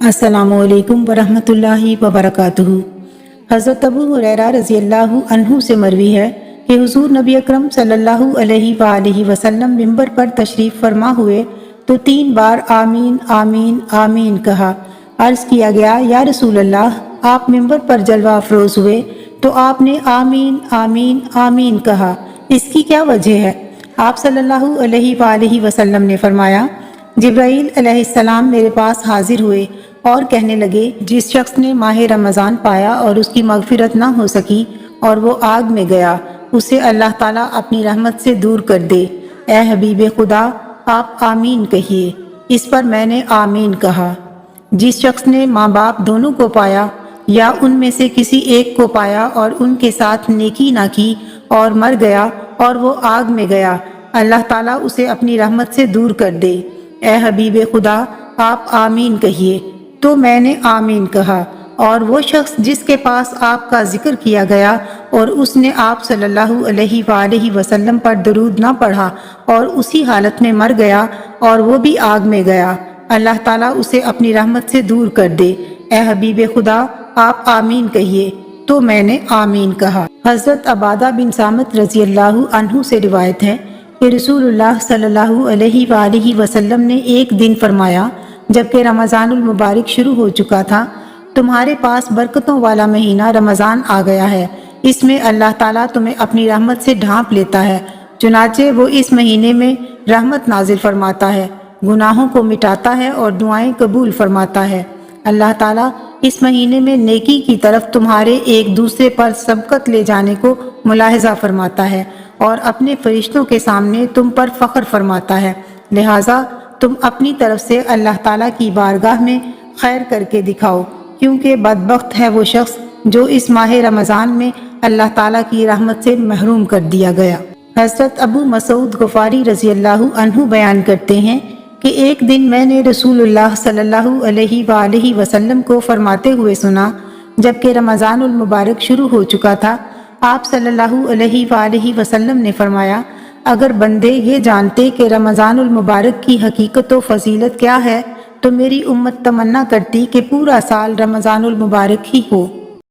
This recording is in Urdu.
السلام علیکم ورحمۃ اللہ وبرکاتہ۔ حضرت ابو ہریرہ رضی اللہ عنہ سے مروی ہے کہ حضور نبی اکرم صلی اللہ علیہ وآلہ وسلم ممبر پر تشریف فرما ہوئے تو 3 بار آمین آمین آمین کہا۔ عرض کیا گیا یا رسول اللہ، آپ ممبر پر جلوہ افروز ہوئے تو آپ نے آمین آمین آمین کہا، اس کی کیا وجہ ہے؟ آپ صلی اللہ علیہ وآلہ وسلم نے فرمایا، جبرائیل علیہ السلام میرے پاس حاضر ہوئے اور کہنے لگے، جس شخص نے ماہ رمضان پایا اور اس کی مغفرت نہ ہو سکی اور وہ آگ میں گیا، اسے اللہ تعالیٰ اپنی رحمت سے دور کر دے۔ اے حبیب خدا، آپ آمین کہیے۔ اس پر میں نے آمین کہا۔ جس شخص نے ماں باپ دونوں کو پایا یا ان میں سے کسی ایک کو پایا اور ان کے ساتھ نیکی نہ کی اور مر گیا اور وہ آگ میں گیا، اللہ تعالیٰ اسے اپنی رحمت سے دور کر دے۔ اے حبیب خدا، آپ آمین کہیے۔ تو میں نے آمین کہا۔ اور وہ شخص جس کے پاس آپ کا ذکر کیا گیا اور اس نے آپ صلی اللہ علیہ وآلہ وسلم پر درود نہ پڑھا اور اسی حالت میں مر گیا اور وہ بھی آگ میں گیا، اللہ تعالیٰ اسے اپنی رحمت سے دور کر دے۔ اے حبیب خدا، آپ آمین کہیے۔ تو میں نے آمین کہا۔ حضرت عبادہ بن صامت رضی اللہ عنہ سے روایت ہے کہ رسول اللہ صلی اللہ علیہ وآلہ وسلم نے ایک دن فرمایا جبکہ رمضان المبارک شروع ہو چکا تھا، تمہارے پاس برکتوں والا مہینہ رمضان آ گیا ہے، اس میں اللہ تعالیٰ تمہیں اپنی رحمت سے ڈھانپ لیتا ہے، چنانچہ وہ اس مہینے میں رحمت نازل فرماتا ہے، گناہوں کو مٹاتا ہے اور دعائیں قبول فرماتا ہے۔ اللہ تعالیٰ اس مہینے میں نیکی کی طرف تمہارے ایک دوسرے پر سبقت لے جانے کو ملاحظہ فرماتا ہے اور اپنے فرشتوں کے سامنے تم پر فخر فرماتا ہے، لہٰذا تم اپنی طرف سے اللہ تعالیٰ کی بارگاہ میں خیر کر کے دکھاؤ، کیونکہ بدبخت ہے وہ شخص جو اس ماہ رمضان میں اللہ تعالیٰ کی رحمت سے محروم کر دیا گیا۔ حضرت ابو مسعود غفاری رضی اللہ عنہ بیان کرتے ہیں کہ ایک دن میں نے رسول اللہ صلی اللہ علیہ وآلہ وسلم کو فرماتے ہوئے سنا جبکہ رمضان المبارک شروع ہو چکا تھا۔ آپ صلی اللہ علیہ وآلہ وسلم نے فرمایا، اگر بندے یہ جانتے کہ رمضان المبارک کی حقیقت و فضیلت کیا ہے تو میری امت تمنا کرتی کہ پورا سال رمضان المبارک ہی ہو۔